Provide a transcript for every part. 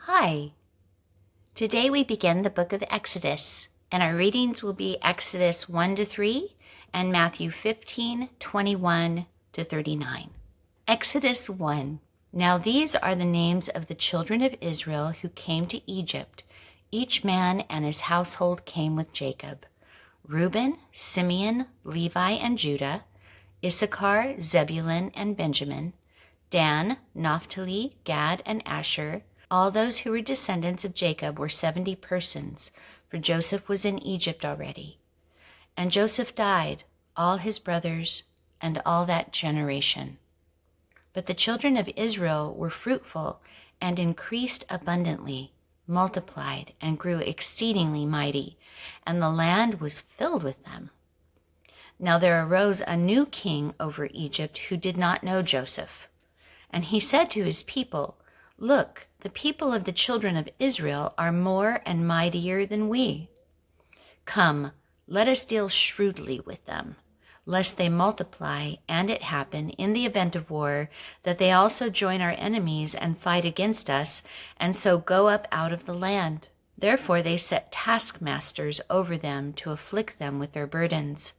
Hi. Today we begin the book of Exodus, and our readings will be Exodus 1-3 and Matthew 15:21-39. Exodus 1. Now these are the names of the children of Israel who came to Egypt. Each man and his household came with Jacob: Reuben, Simeon, Levi, and Judah; Issachar, Zebulun, and Benjamin; Dan, Naphtali, Gad, and Asher. All those who were descendants of Jacob were 70 persons, for Joseph was in Egypt already. And Joseph died, all his brothers, and all that generation. But the children of Israel were fruitful and increased abundantly, multiplied, and grew exceedingly mighty, and the land was filled with them. Now there arose a new king over Egypt who did not know Joseph. And he said to his people, "Look, the people of the children of Israel are more and mightier than we. Come, let us deal shrewdly with them, lest they multiply, and it happen, in the event of war, that they also join our enemies and fight against us, and so go up out of the land." Therefore they set taskmasters over them to afflict them with their burdens.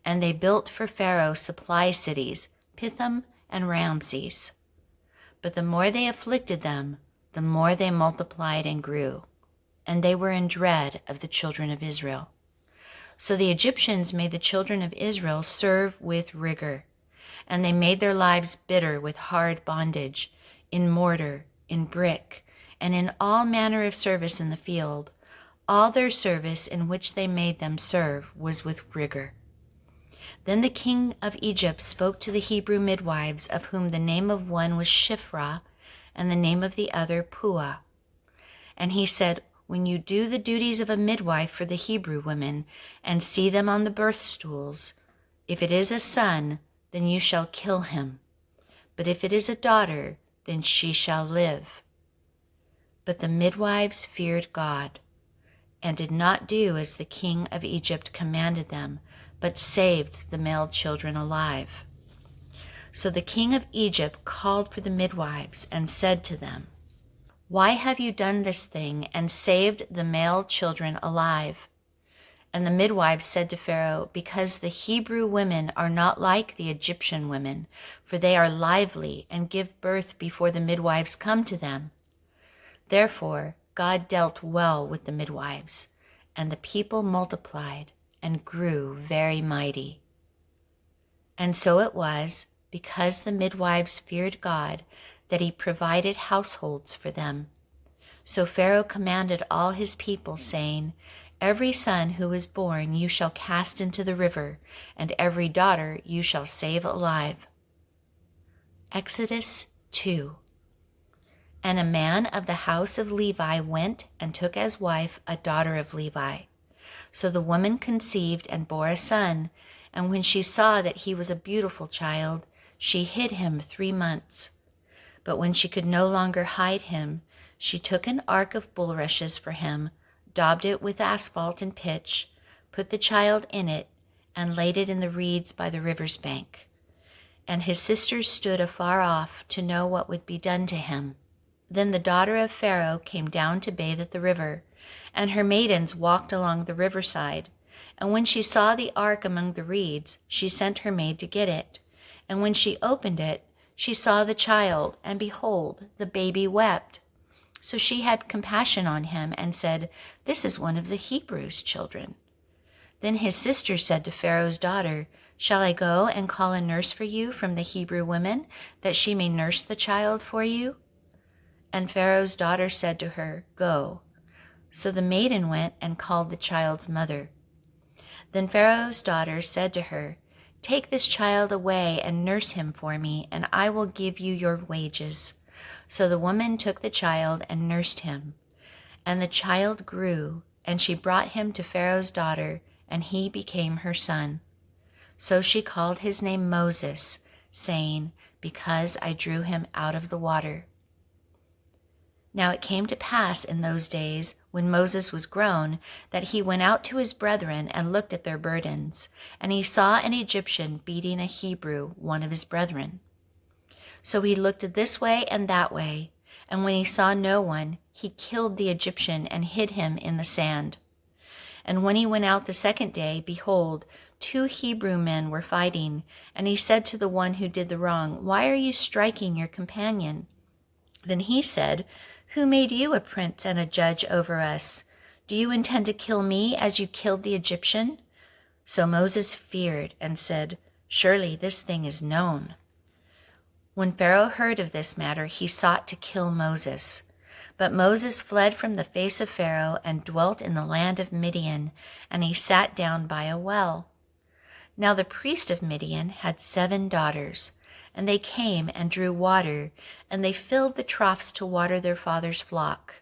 And they built for Pharaoh supply cities, Pithom and Ramses. But the more they afflicted them, the more they multiplied and grew, and they were in dread of the children of Israel. So the Egyptians made the children of Israel serve with rigor, and they made their lives bitter with hard bondage, in mortar, in brick, and in all manner of service in the field. All their service in which they made them serve was with rigor. Then the king of Egypt spoke to the Hebrew midwives, of whom the name of one was Shiphrah, and the name of the other Puah. And he said, "When you do the duties of a midwife for the Hebrew women, and see them on the birth stools, if it is a son, then you shall kill him. But if it is a daughter, then she shall live." But the midwives feared God, and did not do as the king of Egypt commanded them, but saved the male children alive. So the king of Egypt called for the midwives and said to them, "Why have you done this thing and saved the male children alive?" And the midwives said to Pharaoh, "Because the Hebrew women are not like the Egyptian women, for they are lively and give birth before the midwives come to them." Therefore God dealt well with the midwives, and the people multiplied and grew very mighty. And so it was, because the midwives feared God, that he provided households for them. So Pharaoh commanded all his people, saying, "Every son who is born you shall cast into the river, and every daughter you shall save alive." Exodus 2. And a man of the house of Levi went and took as wife a daughter of Levi. So the woman conceived and bore a son, and when she saw that he was a beautiful child, she hid him 3 months. But when she could no longer hide him, she took an ark of bulrushes for him, daubed it with asphalt and pitch, put the child in it, and laid it in the reeds by the river's bank. And his sisters stood afar off to know what would be done to him. Then the daughter of Pharaoh came down to bathe at the river, and her maidens walked along the riverside. And when she saw the ark among the reeds, she sent her maid to get it. And when she opened it, she saw the child, and behold, the baby wept. So she had compassion on him and said, "This is one of the Hebrews' children." Then his sister said to Pharaoh's daughter, "Shall I go and call a nurse for you from the Hebrew women, that she may nurse the child for you?" And Pharaoh's daughter said to her, "Go." So the maiden went and called the child's mother. Then Pharaoh's daughter said to her, "Take this child away and nurse him for me, and I will give you your wages." So the woman took the child and nursed him. And the child grew, and she brought him to Pharaoh's daughter, and he became her son. So she called his name Moses, saying, "Because I drew him out of the water." Now it came to pass in those days, when Moses was grown, that he went out to his brethren and looked at their burdens, and he saw an Egyptian beating a Hebrew, one of his brethren. So he looked this way and that way, And when he saw no one, he killed the Egyptian and hid him in the sand. And when he went out the second day, behold, 2 Hebrew men were fighting. And he said to the one who did the wrong, Why are you striking your companion? Then he said, Who made you a prince and a judge over us? Do you intend to kill me as you killed the Egyptian? So Moses feared and said, Surely this thing is known. When Pharaoh heard of this matter, he sought to kill Moses. But Moses fled from the face of Pharaoh and dwelt in the land of Midian, and he sat down by a well. Now the priest of Midian had 7 daughters, and they came and drew water, and they filled the troughs to water their father's flock.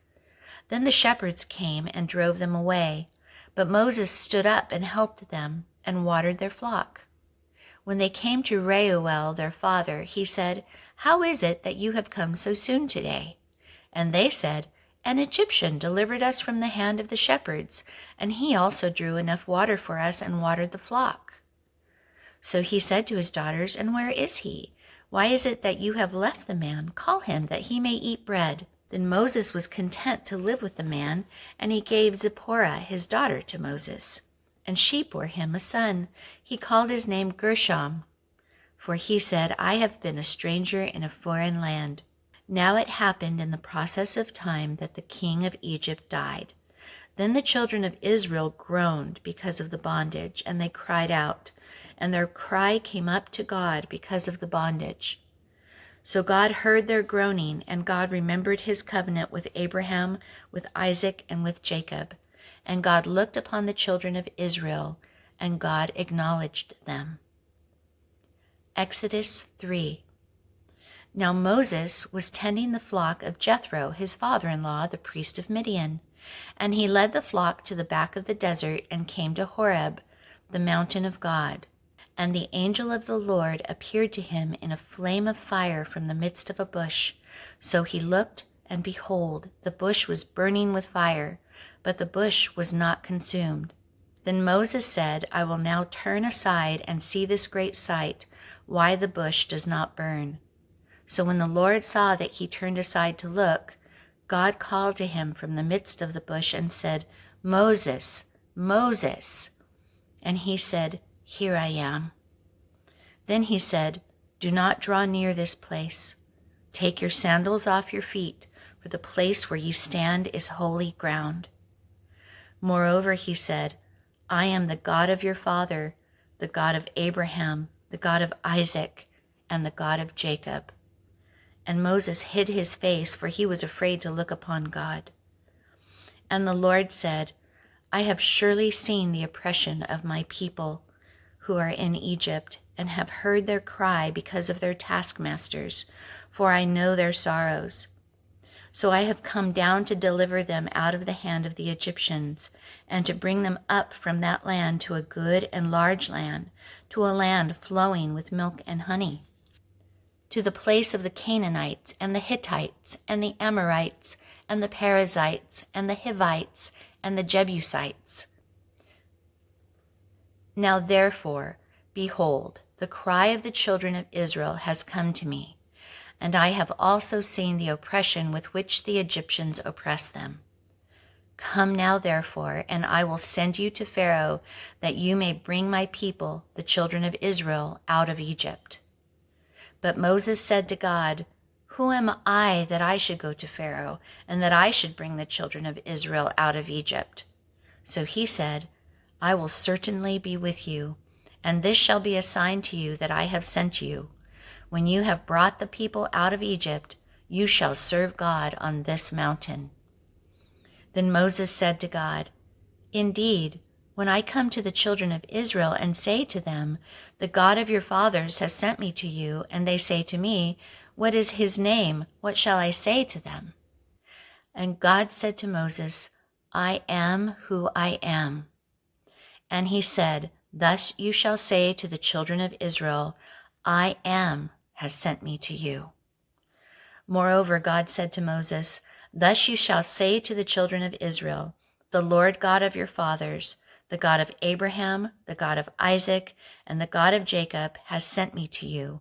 Then the shepherds came and drove them away, but Moses stood up and helped them and watered their flock. When they came to Reuel their father, he said, How is it that you have come so soon today? And they said, An Egyptian delivered us from the hand of the shepherds, and he also drew enough water for us and watered the flock. So he said to his daughters, And where is he? Why is it that you have left the man? Call him, that he may eat bread. Then Moses was content to live with the man, and he gave Zipporah his daughter to Moses. And she bore him a son. He called his name Gershom, for he said, I have been a stranger in a foreign land. Now it happened in the process of time that the king of Egypt died. Then the children of Israel groaned because of the bondage, and they cried out, and their cry came up to God because of the bondage. So God heard their groaning, and God remembered his covenant with Abraham, with Isaac, and with Jacob. And God looked upon the children of Israel, and God acknowledged them. Exodus 3. Now Moses was tending the flock of Jethro, his father-in-law, the priest of Midian. And he led the flock to the back of the desert and came to Horeb, the mountain of God. And the angel of the Lord appeared to him in a flame of fire from the midst of a bush. So he looked, and behold, the bush was burning with fire, but the bush was not consumed. Then Moses said, I will now turn aside and see this great sight, why the bush does not burn. So when the Lord saw that he turned aside to look, God called to him from the midst of the bush and said, Moses, Moses. And he said, Here I am. Then he said, Do not draw near this place. Take your sandals off your feet, for the place where you stand is holy ground. Moreover, he said, I am the God of your father, the God of Abraham, the God of Isaac, and the God of Jacob. And Moses hid his face, for he was afraid to look upon God. And the Lord said, I have surely seen the oppression of my people who are in Egypt, and have heard their cry because of their taskmasters, for I know their sorrows. So I have come down to deliver them out of the hand of the Egyptians, and to bring them up from that land to a good and large land, to a land flowing with milk and honey, to the place of the Canaanites, and the Hittites, and the Amorites, and the Perizzites, and the Hivites, and the Jebusites. Now therefore, behold, the cry of the children of Israel has come to me, and I have also seen the oppression with which the Egyptians oppress them. Come now therefore, and I will send you to Pharaoh, that you may bring my people, the children of Israel, out of Egypt. But Moses said to God, Who am I that I should go to Pharaoh, and that I should bring the children of Israel out of Egypt? So he said, I will certainly be with you, and this shall be a sign to you that I have sent you. When you have brought the people out of Egypt, you shall serve God on this mountain. Then Moses said to God, Indeed, when I come to the children of Israel and say to them, The God of your fathers has sent me to you, and they say to me, What is his name? What shall I say to them? And God said to Moses, I am who I am. And he said, Thus you shall say to the children of Israel, I am has sent me to you. Moreover, God said to Moses, Thus you shall say to the children of Israel, The Lord God of your fathers, the God of Abraham, the God of Isaac, and the God of Jacob has sent me to you.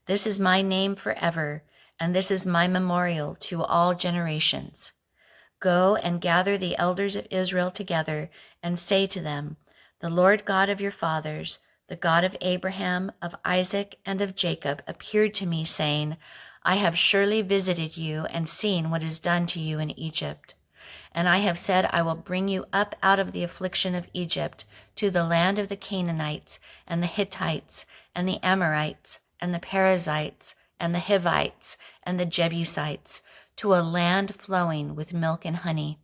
This is my name forever, and this is my memorial to all generations. Go and gather the elders of Israel together and say to them, the Lord God of your fathers, the God of Abraham, of Isaac, and of Jacob, appeared to me, saying, I have surely visited you and seen what is done to you in Egypt. And I have said, I will bring you up out of the affliction of Egypt to the land of the Canaanites, and the Hittites, and the Amorites, and the Perizzites, and the Hivites, and the Jebusites, to a land flowing with milk and honey.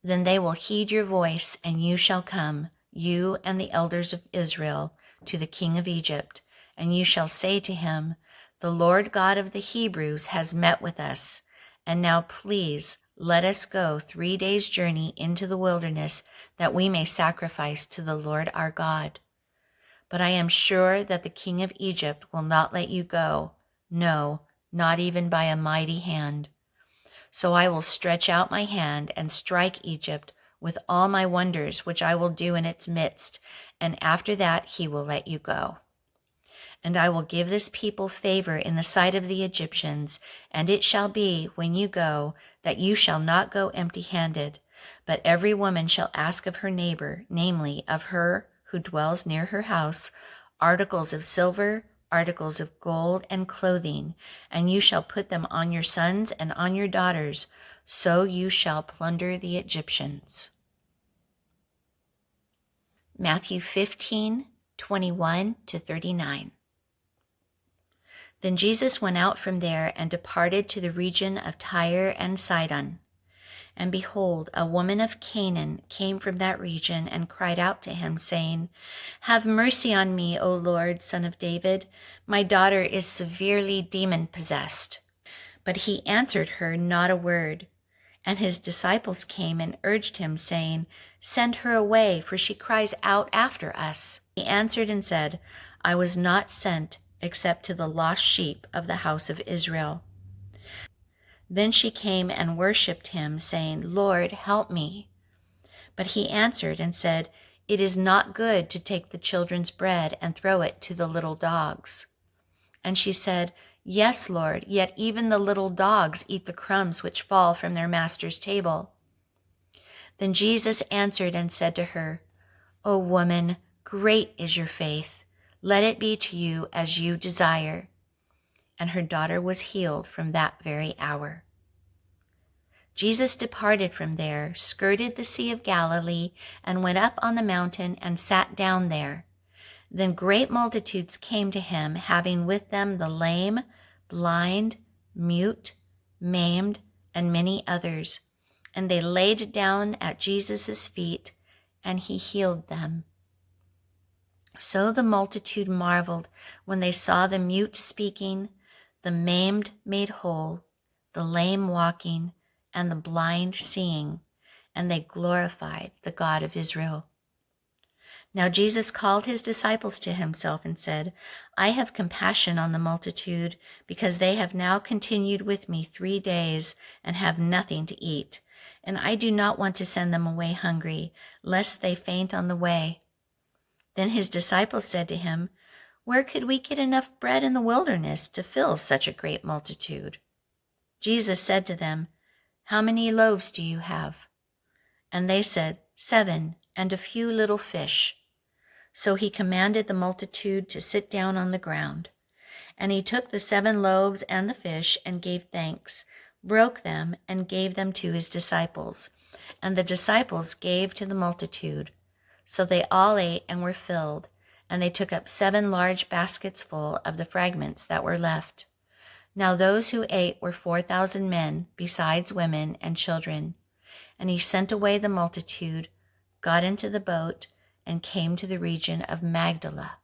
Then they will heed your voice, and you shall come, you and the elders of Israel, to the king of Egypt, and you shall say to him, the Lord God of the Hebrews has met with us, and now please let us go 3 days' journey into the wilderness, that we may sacrifice to the Lord our God. But I am sure that the king of Egypt will not let you go, no, not even by a mighty hand. So I will stretch out my hand and strike Egypt with all my wonders, which I will do in its midst, and after that he will let you go. And I will give this people favor in the sight of the Egyptians, and it shall be, when you go, that you shall not go empty-handed, but every woman shall ask of her neighbor, namely, of her who dwells near her house, articles of silver, articles of gold, and clothing, and you shall put them on your sons and on your daughters, so you shall plunder the Egyptians. Matthew 15:21-39. Then Jesus went out from there and departed to the region of Tyre and Sidon. And behold, a woman of Canaan came from that region and cried out to him, saying, Have mercy on me, O Lord, Son of David. My daughter is severely demon-possessed. But he answered her not a word. And his disciples came and urged him, saying, Send her away, for she cries out after us. He answered and said, I was not sent except to the lost sheep of the house of Israel. Then she came and worshipped him, saying, Lord, help me. But he answered and said, It is not good to take the children's bread and throw it to the little dogs. And she said, Yes, Lord, yet even the little dogs eat the crumbs which fall from their master's table. Then Jesus answered and said to her, O woman, great is your faith. Let it be to you as you desire. And her daughter was healed from that very hour. Jesus departed from there, skirted the Sea of Galilee, and went up on the mountain and sat down there. Then great multitudes came to him, having with them the lame, blind, mute, maimed, and many others. And they laid down at Jesus' feet, and he healed them. So the multitude marveled when they saw the mute speaking, the maimed made whole, the lame walking, and the blind seeing, and they glorified the God of Israel. Now Jesus called his disciples to himself and said, I have compassion on the multitude, because they have now continued with me 3 days and have nothing to eat, and I do not want to send them away hungry, lest they faint on the way. Then his disciples said to him, Where could we get enough bread in the wilderness to fill such a great multitude? Jesus said to them, How many loaves do you have? And they said, 7, and a few little fish. So he commanded the multitude to sit down on the ground. And he took the 7 loaves and the fish and gave thanks, broke them, and gave them to his disciples. And the disciples gave to the multitude. So they all ate and were filled, and they took up 7 large baskets full of the fragments that were left. Now those who ate were 4,000 men, besides women and children. And he sent away the multitude, got into the boat, and came to the region of Magdala.